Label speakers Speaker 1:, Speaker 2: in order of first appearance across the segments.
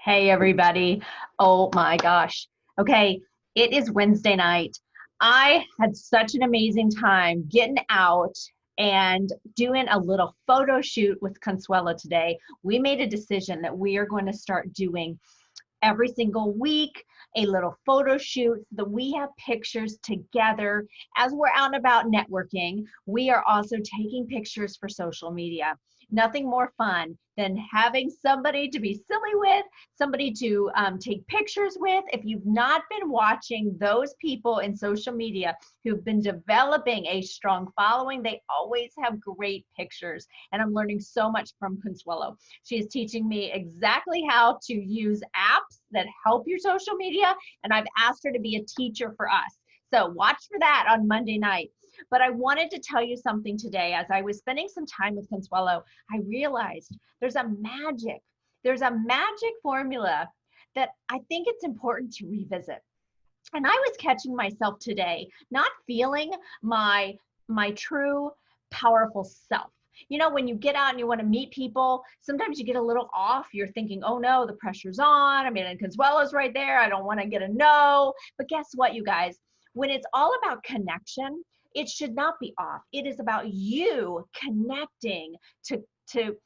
Speaker 1: Hey, everybody. Oh my gosh. Okay, it is Wednesday night. I had such an amazing time getting out and doing a little photo shoot with Consuelo today. We made a decision that we are going to start doing every single week a little photo shoot so that we have pictures together as we're out and about networking. We are also taking pictures for social media. Nothing more fun than having somebody to be silly with, somebody to take pictures with. If you've not been watching those people in social media who've been developing a strong following, they always have great pictures. And I'm learning so much from Consuelo. She is teaching me exactly how to use apps that help your social media, and I've asked her to be a teacher for us. So watch for that on Monday night. But I wanted to tell you something today. As I was spending some time with Consuelo, I realized there's a magic formula that I think it's important to revisit. And I was catching myself today not feeling my true powerful self. You know, when you get out and you want to meet people, sometimes you get a little off. You're thinking, oh no, the pressure's on. I mean, and Consuelo's right there. I don't want to get a no. But guess what, you guys? When it's all about connection, it should not be off. It is about you connecting to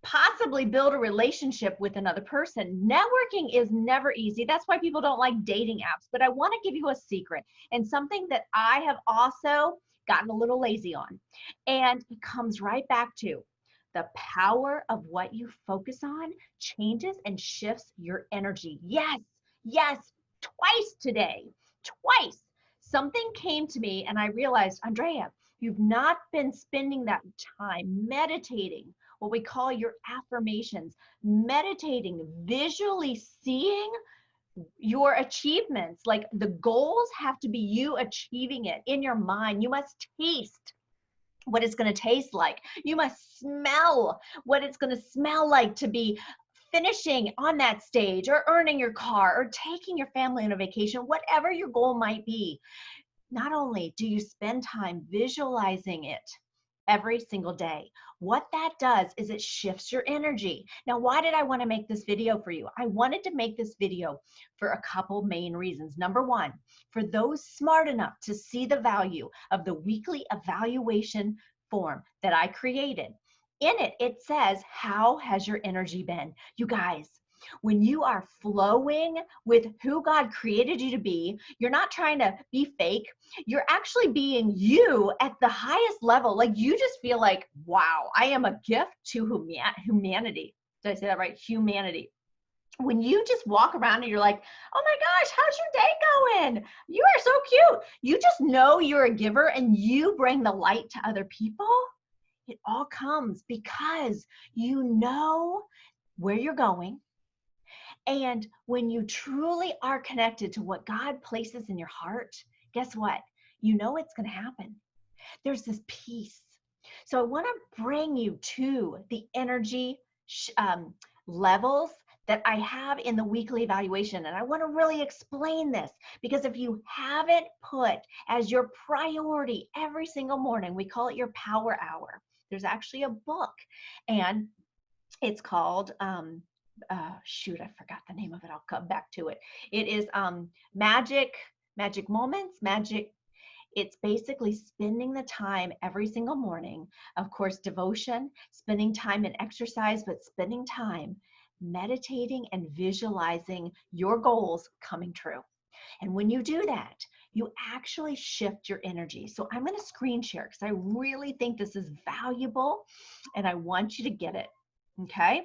Speaker 1: possibly build a relationship with another person. Networking is never easy. That's why people don't like dating apps. But I want to give you a secret and something that I have also gotten a little lazy on. And it comes right back to the power of what you focus on changes and shifts your energy. Yes, yes, twice today, twice. Something came to me and I realized, Andrea, you've not been spending that time meditating, what we call your affirmations, meditating, visually seeing your achievements. Like the goals have to be you achieving it in your mind. You must taste what it's going to taste like. You must smell what it's going to smell like to be finishing on that stage or earning your car or taking your family on a vacation, whatever your goal might be. Not only do you spend time visualizing it every single day, what that does is it shifts your energy. Now, why did I want to make this video for you? I wanted to make this video for a couple main reasons. Number one, for those smart enough to see the value of the weekly evaluation form that I created. In it, it says, how has your energy been? You guys, when you are flowing with who God created you to be, you're not trying to be fake. You're actually being you at the highest level. Like you just feel like, wow, I am a gift to humanity. Did I say that right? Humanity. When you just walk around and you're like, oh my gosh, how's your day going? You are so cute. You just know you're a giver and you bring the light to other people. It all comes because you know where you're going. And when you truly are connected to what God places in your heart, guess what? You know it's going to happen. There's this peace. So I want to bring you to the energy levels that I have in the weekly evaluation. And I want to really explain this because if you haven't put as your priority every single morning, we call it your power hour. There's actually a book and it's called shoot, I forgot the name of it. I'll come back to it. It is Magic Moments, Magic. It's basically spending the time every single morning, of course, devotion, spending time in exercise, but spending time meditating and visualizing your goals coming true. And when you do that, you actually shift your energy. So I'm going to screen share because I really think this is valuable and I want you to get it. Okay.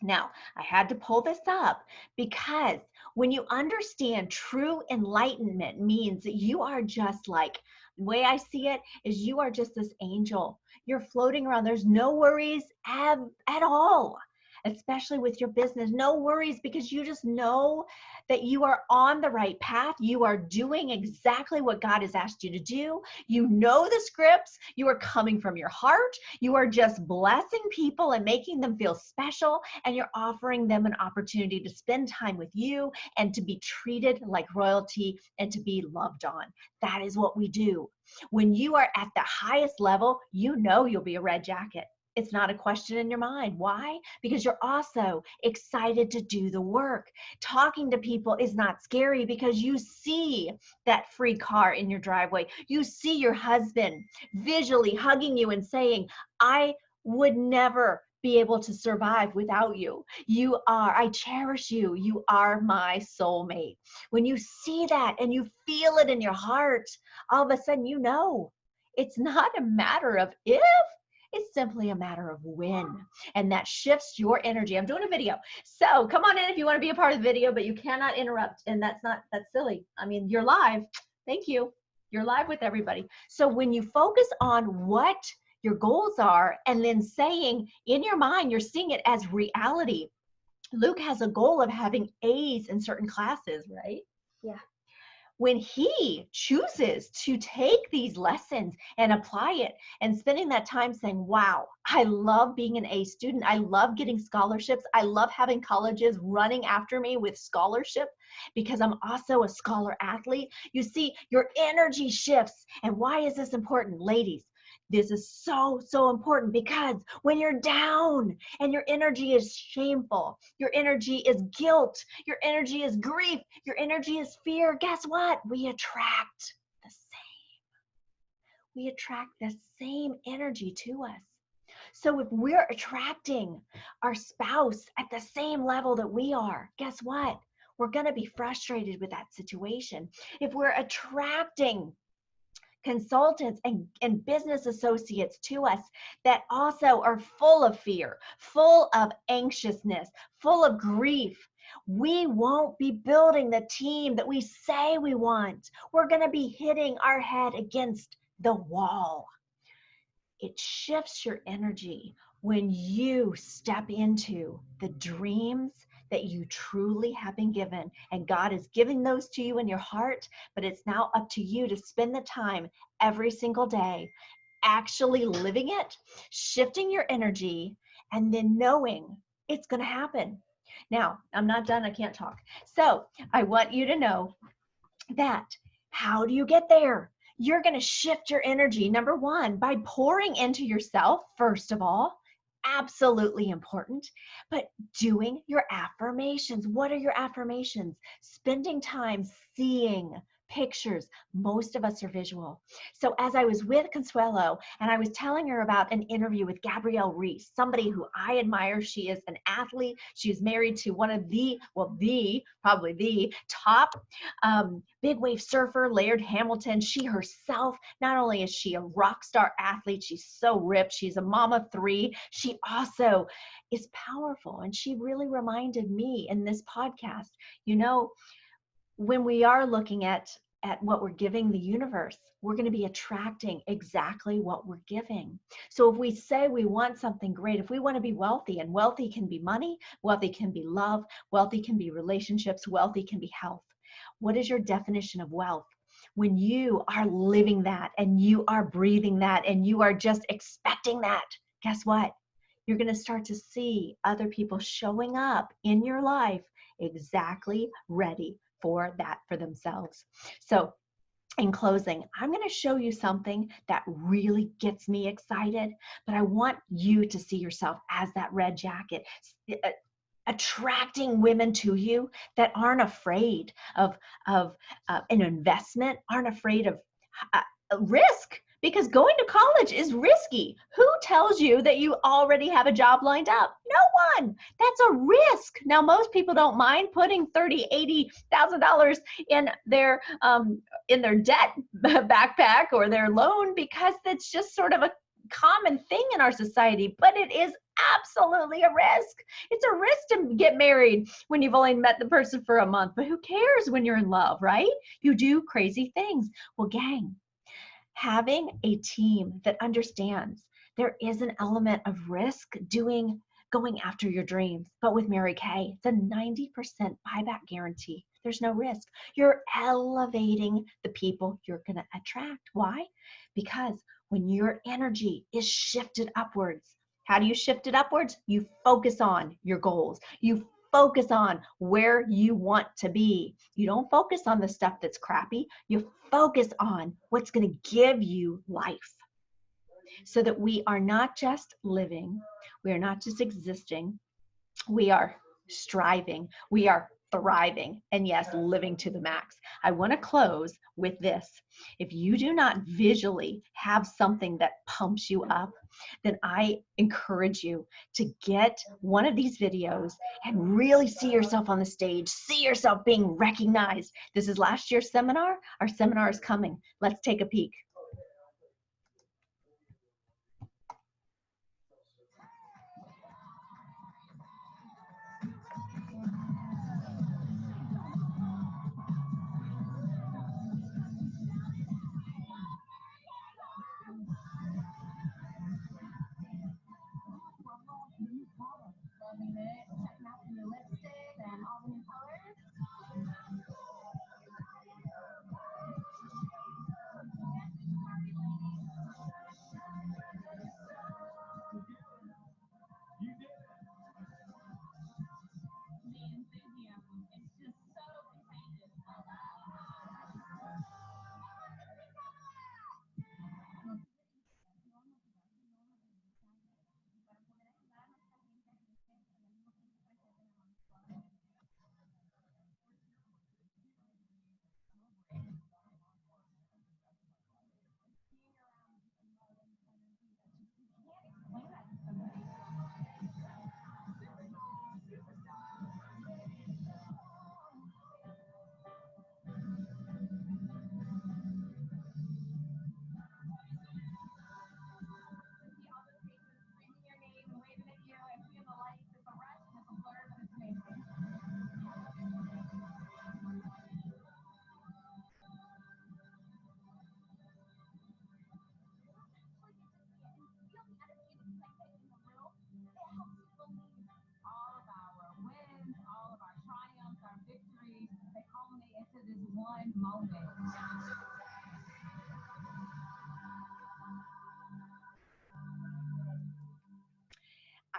Speaker 1: Now, I had to pull this up because when you understand true enlightenment means that you are just like, the way I see it is you are just this angel. You're floating around. There's no worries at all, especially with your business. No worries because you just know that you are on the right path. You are doing exactly what God has asked you to do. You know the scripts. You are coming from your heart. You are just blessing people and making them feel special. And you're offering them an opportunity to spend time with you and to be treated like royalty and to be loved on. That is what we do. When you are at the highest level, you know you'll be a red jacket. It's not a question in your mind. Why? Because you're also excited to do the work. Talking to people is not scary because you see that free car in your driveway. You see your husband visually hugging you and saying, I would never be able to survive without you. I cherish you. You are my soulmate. When you see that and you feel it in your heart, all of a sudden, you know, it's not a matter of if, it's simply a matter of when. And that shifts your energy. I'm doing a video. So come on in if you want to be a part of the video, but you cannot interrupt. And that's silly. I mean, you're live. Thank you. You're live with everybody. So when you focus on what your goals are and then saying in your mind, you're seeing it as reality. Luke has a goal of having A's in certain classes, right?
Speaker 2: Yeah.
Speaker 1: When he chooses to take these lessons and apply it and spending that time saying, wow, I love being an A student. I love getting scholarships. I love having colleges running after me with scholarship because I'm also a scholar athlete. You see, your energy shifts. And why is this important? Ladies, this is so, so important because when you're down and your energy is shameful, your energy is guilt, your energy is grief, your energy is fear, guess what? We attract the same. We attract the same energy to us. So if we're attracting our spouse at the same level that we are, guess what? We're going to be frustrated with that situation. If we're attracting consultants and business associates to us that also are full of fear, full of anxiousness, full of grief, we won't be building the team that we say we want. We're going to be hitting our head against the wall. It shifts your energy when you step into the dreams that you truly have been given, and God is giving those to you in your heart, but it's now up to you to spend the time every single day actually living it, shifting your energy, and then knowing it's going to happen. Now, I'm not done. I can't talk. So I want you to know that how do you get there? You're going to shift your energy, number one, by pouring into yourself, first of all. Absolutely important, but doing your affirmations. What are your affirmations? Spending time seeing pictures. Most of us are visual. So as I was with Consuelo and I was telling her about an interview with Gabrielle Reese, somebody who I admire. She is an athlete. She's married to one of probably the top big wave surfer, Laird Hamilton. She herself, not only is she a rock star athlete, she's so ripped. She's a mom of 3. She also is powerful. And she really reminded me in this podcast, you know, when we are looking at what we're giving the universe, we're going to be attracting exactly what we're giving. So if we say we want something great, if we want to be wealthy, and wealthy can be money, wealthy can be love, wealthy can be relationships, wealthy can be health. What is your definition of wealth? When you are living that and you are breathing that and you are just expecting that, guess what? You're going to start to see other people showing up in your life exactly ready for that for themselves. So in closing, I'm going to show you something that really gets me excited, but I want you to see yourself as that red jacket, attracting women to you that aren't afraid of an investment, aren't afraid of risk, because going to college is risky. Who tells you that you already have a job lined up? No one. That's a risk. Now, most people don't mind putting $30,000, $80,000 in their debt backpack or their loan because that's just sort of a common thing in our society, but it is absolutely a risk. It's a risk to get married when you've only met the person for a month, but who cares when you're in love, right? You do crazy things. Well, gang, having a team that understands there is an element of risk going after your dreams. But with Mary Kay, it's a 90% buyback guarantee. There's no risk. You're elevating the people you're going to attract. Why? Because when your energy is shifted upwards, how do you shift it upwards? You focus on your goals. You focus on where you want to be. You don't focus on the stuff that's crappy. You focus on what's going to give you life. so that we are not just living, we are not just existing, we are striving, we are thriving, and yes, living to the max. I want to close with this. If you do not visually have something that pumps you up, then I encourage you to get one of these videos and really see yourself on the stage, see yourself being recognized. This is last year's seminar. Our seminar is coming. Let's take a peek.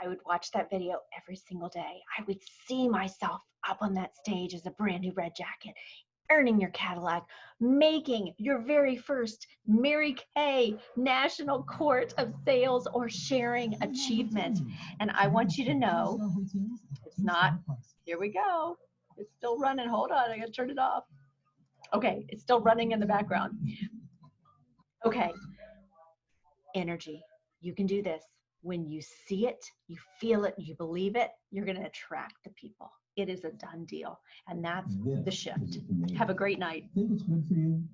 Speaker 1: I would watch that video every single day. I would see myself up on that stage as a brand new red jacket, earning your Cadillac, making your very first Mary Kay National Court of Sales or sharing achievement. And I want you to know it's not, here we go. It's still running. Hold on, I gotta turn it off. Okay, it's still running in the background. Okay, energy. You can do this. When you see it, you feel it, you believe it, you're going to attract the people. It is a done deal. And that's the shift. Have a great night.
Speaker 2: Think it's good for you?